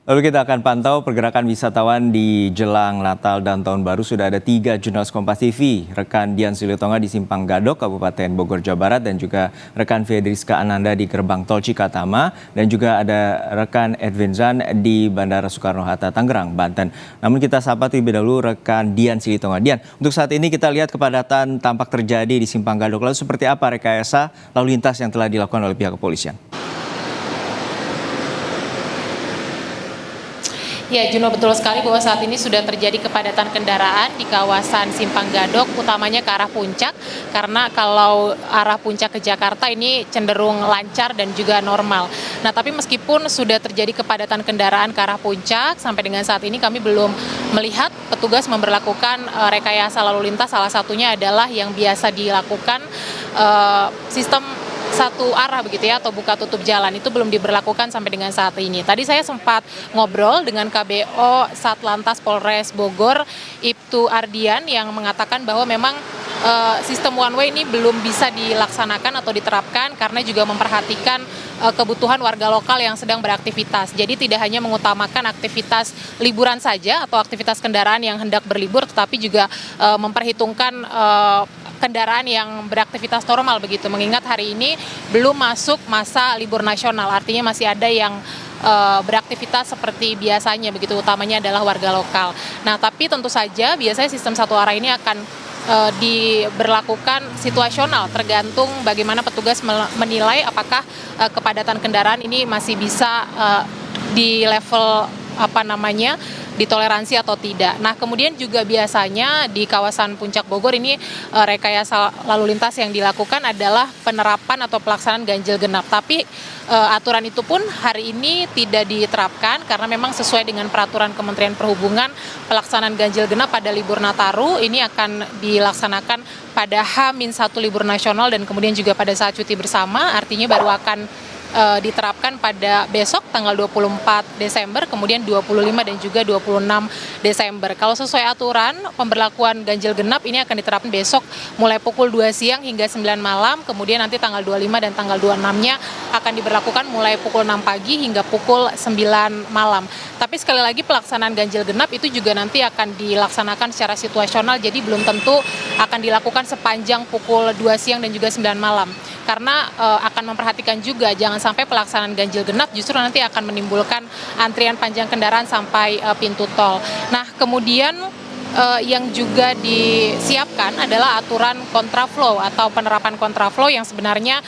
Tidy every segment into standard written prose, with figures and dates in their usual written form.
Lalu kita akan pantau pergerakan wisatawan di jelang Natal dan Tahun Baru. Sudah ada 3 jurnalis Kompas TV, rekan Dian Silitonga di Simpang Gadok, Kabupaten Bogor, Jawa Barat, dan juga rekan Fedriska Ananda di Gerbang Tol Cikatama, dan juga ada rekan Edwin Zan di Bandara Soekarno-Hatta, Tangerang, Banten. Namun kita sapa terlebih dahulu rekan Dian Silitonga. Dian, untuk saat ini kita lihat kepadatan tampak terjadi di Simpang Gadok. Lalu seperti apa rekayasa lalu lintas yang telah dilakukan oleh pihak kepolisian? Ya, Juno, betul sekali bahwa saat ini sudah terjadi kepadatan kendaraan di kawasan Simpang Gadok, utamanya ke arah Puncak, karena kalau arah Puncak ke Jakarta ini cenderung lancar dan juga normal. Nah, tapi meskipun sudah terjadi kepadatan kendaraan ke arah Puncak, sampai dengan saat ini kami belum melihat petugas memberlakukan rekayasa lalu lintas. Salah satunya adalah yang biasa dilakukan sistem satu arah begitu ya, atau buka tutup jalan, itu belum diberlakukan sampai dengan saat ini. Tadi saya sempat ngobrol dengan KBO Satlantas Polres Bogor, Ibtu Ardian, yang mengatakan bahwa memang sistem one way ini belum bisa dilaksanakan atau diterapkan karena juga memperhatikan kebutuhan warga lokal yang sedang beraktivitas. Jadi tidak hanya mengutamakan aktivitas liburan saja atau aktivitas kendaraan yang hendak berlibur, tetapi juga memperhitungkan kendaraan yang beraktivitas normal begitu, mengingat hari ini belum masuk masa libur nasional, artinya masih ada yang beraktivitas seperti biasanya begitu, utamanya adalah warga lokal. Nah, tapi tentu saja biasanya sistem satu arah ini akan diberlakukan situasional, tergantung bagaimana petugas menilai apakah kepadatan kendaraan ini masih bisa di level ditoleransi atau tidak. Nah, kemudian juga biasanya di kawasan Puncak Bogor ini rekayasa lalu lintas yang dilakukan adalah penerapan atau pelaksanaan ganjil genap. Tapi aturan itu pun hari ini tidak diterapkan karena memang sesuai dengan peraturan Kementerian Perhubungan, pelaksanaan ganjil genap pada libur Nataru ini akan dilaksanakan pada H-1 libur nasional dan kemudian juga pada saat cuti bersama, artinya baru akan diterapkan pada besok tanggal 24 Desember, kemudian 25 dan juga 26 Desember. Kalau sesuai aturan, pemberlakuan ganjil genap ini akan diterapkan besok mulai pukul 2 siang hingga 9 malam, kemudian nanti tanggal 25 dan tanggal 26-nya akan diberlakukan mulai pukul 6 pagi hingga pukul 9 malam. Tapi sekali lagi pelaksanaan ganjil genap itu juga nanti akan dilaksanakan secara situasional, jadi belum tentu akan dilakukan sepanjang pukul 2 siang dan juga 9 malam. Karena akan memperhatikan juga jangan sampai pelaksanaan ganjil genap justru nanti akan menimbulkan antrian panjang kendaraan sampai pintu tol. Nah, kemudian yang juga disiapkan adalah aturan kontraflow atau penerapan kontraflow yang sebenarnya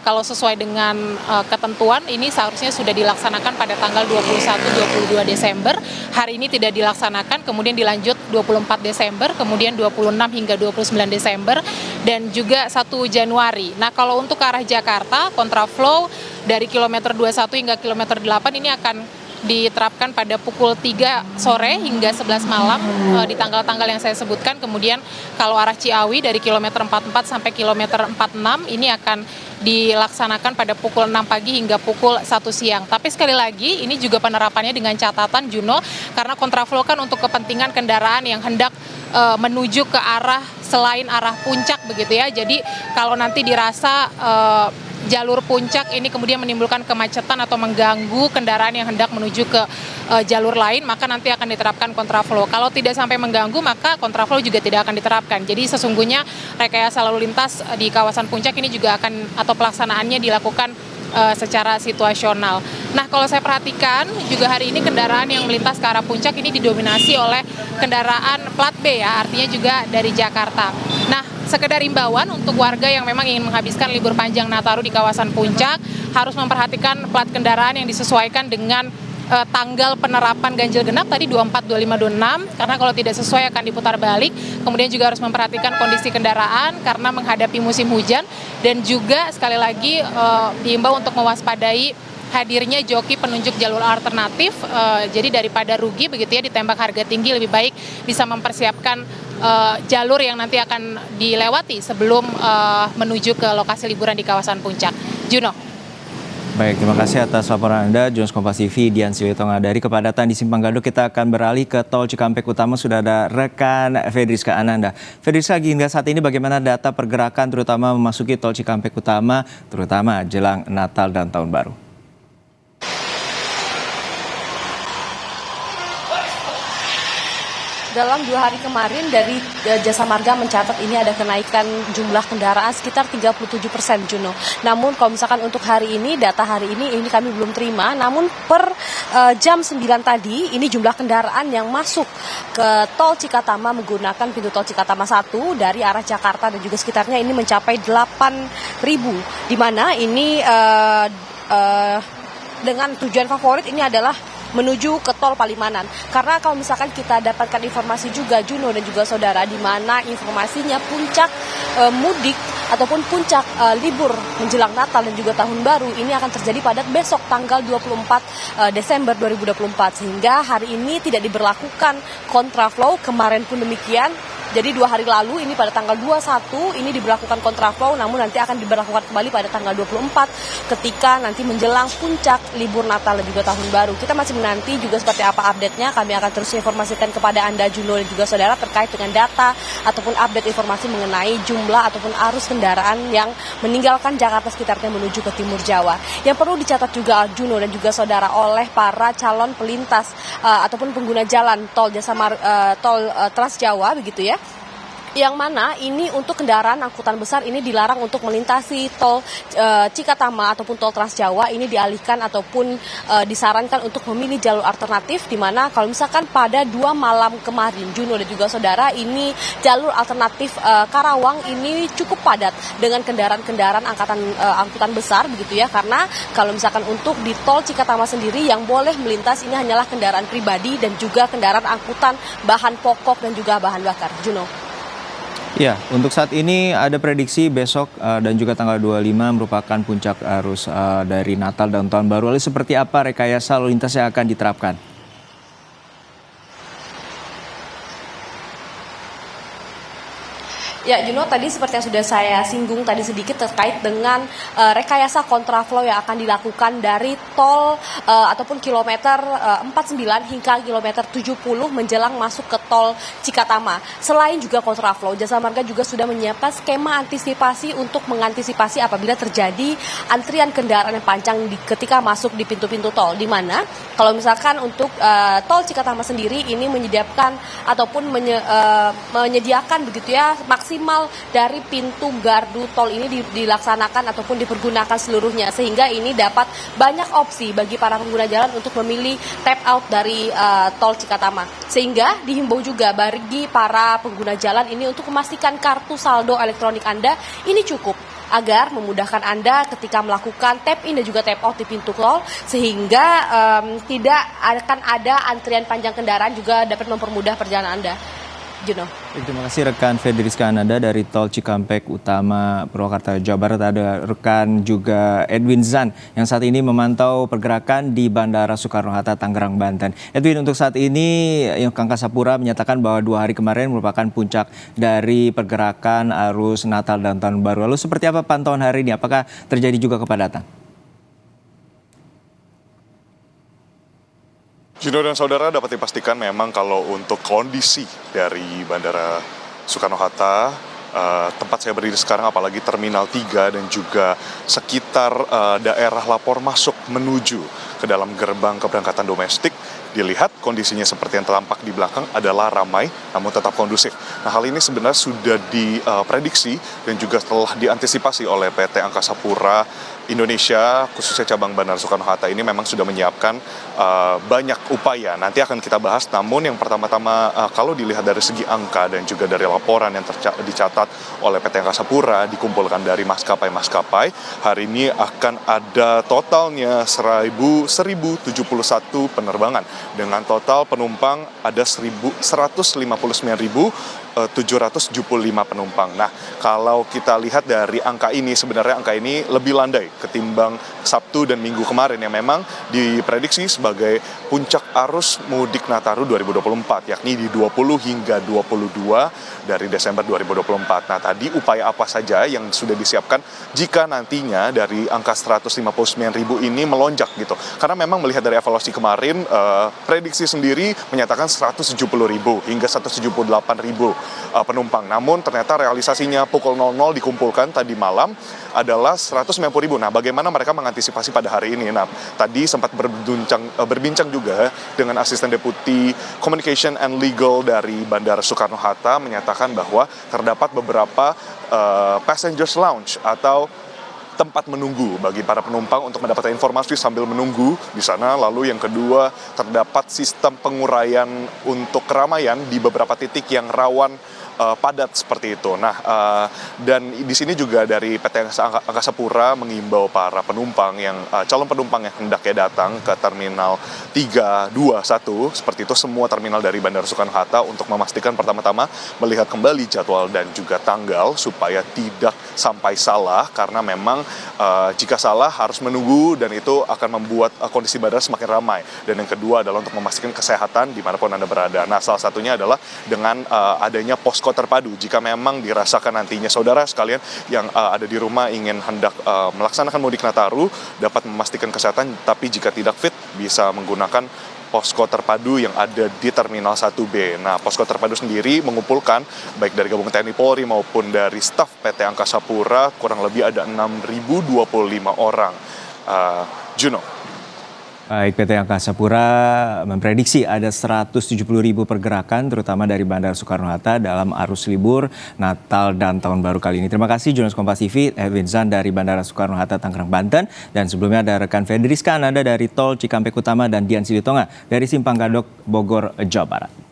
kalau sesuai dengan ketentuan ini seharusnya sudah dilaksanakan pada tanggal 21-22 Desember. Hari ini tidak dilaksanakan, kemudian dilanjut 24 Desember, kemudian 26 hingga 29 Desember, dan juga 1 Januari. Nah, kalau untuk ke arah Jakarta, kontraflow dari kilometer 21 hingga kilometer 8 ini akan diterapkan pada pukul 3 sore hingga 11 malam di tanggal-tanggal yang saya sebutkan. Kemudian kalau arah Ciawi dari kilometer 44 sampai kilometer 46 ini akan dilaksanakan pada pukul 6 pagi hingga pukul 1 siang. Tapi sekali lagi ini juga penerapannya dengan catatan, Juno, karena kontraflow kan untuk kepentingan kendaraan yang hendak menuju ke arah selain arah Puncak begitu ya. Jadi kalau nanti dirasa jalur Puncak ini kemudian menimbulkan kemacetan atau mengganggu kendaraan yang hendak menuju ke jalur lain, maka nanti akan diterapkan kontraflow. Kalau tidak sampai mengganggu, maka kontraflow juga tidak akan diterapkan. Jadi sesungguhnya rekayasa lalu lintas di kawasan Puncak ini juga akan atau pelaksanaannya dilakukan secara situasional. Nah, kalau saya perhatikan juga hari ini kendaraan yang melintas ke arah Puncak ini didominasi oleh kendaraan plat B ya, artinya juga dari Jakarta. Nah, sekedar imbauan untuk warga yang memang ingin menghabiskan libur panjang Nataru di kawasan Puncak harus memperhatikan plat kendaraan yang disesuaikan dengan tanggal penerapan ganjil genap tadi 24, 25, 26, karena kalau tidak sesuai akan diputar balik. Kemudian juga harus memperhatikan kondisi kendaraan karena menghadapi musim hujan, dan juga sekali lagi diimbau untuk mewaspadai hadirnya joki penunjuk jalur alternatif. Jadi daripada rugi begitu ya ditembak harga tinggi, lebih baik bisa mempersiapkan jalur yang nanti akan dilewati sebelum menuju ke lokasi liburan di kawasan Puncak. Juno. Baik, terima kasih atas laporan Anda, Jurnalis Kompas TV, Dian Silitonga. Dari kepadatan di Simpang Gadok, kita akan beralih ke Tol Cikampek Utama. Sudah ada rekan Fedriska Ananda. Fedriska, hingga saat ini bagaimana data pergerakan terutama memasuki Tol Cikampek Utama, terutama jelang Natal dan Tahun Baru? dalam 2 hari kemarin dari Jasa Marga mencatat ini ada kenaikan jumlah kendaraan sekitar 37%, Juno. Namun kalau misalkan untuk hari ini, data hari ini kami belum terima. Namun per jam 9 tadi, ini jumlah kendaraan yang masuk ke tol Cikatama menggunakan pintu tol Cikatama 1 dari arah Jakarta dan juga sekitarnya ini mencapai 8.000. Di mana ini dengan tujuan favorit ini adalah menuju ke tol Palimanan. Karena kalau misalkan kita dapatkan informasi juga, Juno dan juga saudara, di mana informasinya puncak mudik ataupun puncak libur menjelang Natal dan juga Tahun Baru ini akan terjadi pada besok tanggal 24 Desember 2024. Sehingga hari ini tidak diberlakukan kontraflow, kemarin pun demikian. Jadi 2 hari lalu ini pada tanggal 21 ini diberlakukan kontraflow, namun nanti akan diberlakukan kembali pada tanggal 24 ketika nanti menjelang puncak libur Natal dan juga Tahun Baru. Kita masih menanti juga seperti apa update-nya. Kami akan terus informasikan kepada Anda, Juno dan juga saudara, terkait dengan data ataupun update informasi mengenai jumlah ataupun arus kendaraan yang meninggalkan Jakarta sekitarnya menuju ke Timur Jawa. Yang perlu dicatat juga, Juno dan juga saudara, oleh para calon pelintas ataupun pengguna jalan tol Trans Jawa begitu ya, yang mana ini untuk kendaraan angkutan besar ini dilarang untuk melintasi tol Cikatama ataupun tol Trans Jawa. Ini dialihkan ataupun disarankan untuk memilih jalur alternatif, di mana kalau misalkan pada 2 malam kemarin, Juno dan juga saudara, ini jalur alternatif Karawang ini cukup padat dengan kendaraan-kendaraan angkutan besar begitu ya, karena kalau misalkan untuk di tol Cikatama sendiri yang boleh melintas ini hanyalah kendaraan pribadi dan juga kendaraan angkutan bahan pokok dan juga bahan bakar. Juno. Ya, untuk saat ini ada prediksi besok dan juga tanggal 25 merupakan puncak arus dari Natal dan Tahun Baru. Lalu seperti apa rekayasa lalu lintas yang akan diterapkan? Ya, Juno, tadi seperti yang sudah saya singgung tadi sedikit terkait dengan rekayasa kontraflow yang akan dilakukan dari tol ataupun kilometer 49 hingga kilometer 70 menjelang masuk ke tol Cikatama. Selain juga kontraflow, Jasa Marga juga sudah menyiapkan skema antisipasi untuk mengantisipasi apabila terjadi antrian kendaraan yang panjang ketika masuk di pintu-pintu tol. Di mana kalau misalkan untuk tol Cikatama sendiri ini menyediakan ataupun menyediakan begitu ya, maksimal dari pintu gardu tol ini dilaksanakan ataupun dipergunakan seluruhnya, sehingga ini dapat banyak opsi bagi para pengguna jalan untuk memilih tap out dari tol Cikatama. Sehingga dihimbau juga bagi para pengguna jalan ini untuk memastikan kartu saldo elektronik Anda ini cukup, agar memudahkan Anda ketika melakukan tap in dan juga tap out di pintu tol, sehingga tidak akan ada antrian panjang kendaraan, juga dapat mempermudah perjalanan Anda. Juno. Terima kasih rekan Fedriska Ananda dari Tol Cikampek Utama Purwakarta, Jawa Barat. Ada rekan juga Edwin Zan yang saat ini memantau pergerakan di Bandara Soekarno-Hatta, Tangerang, Banten. Edwin, untuk saat ini Angkasa Pura menyatakan bahwa 2 hari kemarin merupakan puncak dari pergerakan arus Natal dan Tahun Baru. Lalu seperti apa pantauan hari ini? Apakah terjadi juga kepadatan? Juno dan saudara, dapat dipastikan memang kalau untuk kondisi dari Bandara Soekarno-Hatta, tempat saya berdiri sekarang, apalagi Terminal 3 dan juga sekitar daerah lapor masuk menuju ke dalam gerbang keberangkatan domestik, dilihat kondisinya seperti yang tampak di belakang adalah ramai namun tetap kondusif. Nah, hal ini sebenarnya sudah diprediksi dan juga telah diantisipasi oleh PT Angkasa Pura Indonesia, khususnya cabang Bandara Soekarno-Hatta ini memang sudah menyiapkan banyak upaya. Nanti akan kita bahas, namun yang pertama-tama kalau dilihat dari segi angka dan juga dari laporan yang dicatat oleh PT Angkasa Pura dikumpulkan dari maskapai-maskapai, hari ini akan ada totalnya 1.071 penerbangan dengan total penumpang ada 159.775 penumpang. Nah, kalau kita lihat dari angka ini, sebenarnya angka ini lebih landai ketimbang Sabtu dan Minggu kemarin yang memang diprediksi sebagai puncak arus mudik Nataru 2024, yakni di 20 hingga 22 dari Desember 2024. Nah, tadi upaya apa saja yang sudah disiapkan jika nantinya dari angka 159.000 ini melonjak gitu. Karena memang melihat dari evaluasi kemarin, prediksi sendiri menyatakan 170.000 hingga 178.000 penumpang. Namun ternyata realisasinya pukul 00 dikumpulkan tadi malam adalah 190.000. Nah, bagaimana mereka mengantisipasi pada hari ini? Nah, tadi sempat berbincang juga dengan asisten deputi Communication and Legal dari Bandara Soekarno-Hatta menyatakan bahwa terdapat beberapa passengers lounge atau tempat menunggu bagi para penumpang untuk mendapatkan informasi sambil menunggu di sana. Lalu yang kedua, terdapat sistem penguraian untuk keramaian di beberapa titik yang rawan padat seperti itu. Nah, dan di sini juga dari PT Angkasa Pura mengimbau para penumpang calon penumpang yang hendaknya datang ke Terminal 321 seperti itu, semua terminal dari Bandara Soekarno-Hatta, untuk memastikan pertama-tama melihat kembali jadwal dan juga tanggal supaya tidak sampai salah, karena memang jika salah harus menunggu dan itu akan membuat kondisi bandara semakin ramai. Dan yang kedua adalah untuk memastikan kesehatan dimanapun Anda berada. Nah, salah satunya adalah dengan adanya posko terpadu. Jika memang dirasakan nantinya saudara sekalian yang ada di rumah ingin hendak melaksanakan mudik Nataru, dapat memastikan kesehatan, tapi jika tidak fit bisa menggunakan posko terpadu yang ada di Terminal 1B. Nah, posko terpadu sendiri mengumpulkan baik dari gabungan TNI Polri maupun dari staf PT Angkasa Pura, kurang lebih ada 6.025 orang. Juno. Baik, PT Angkasa Pura memprediksi ada 170.000 pergerakan terutama dari Bandara Soekarno-Hatta dalam arus libur Natal dan Tahun Baru kali ini. Terima kasih jurnalis Kompas TV Edwin Zan dari Bandara Soekarno-Hatta Tangerang, Banten, dan sebelumnya ada rekan Fedriska Ananda dari Tol Cikampek Utama dan Dian Silitonga dari Simpang Gadok Bogor, Jawa Barat.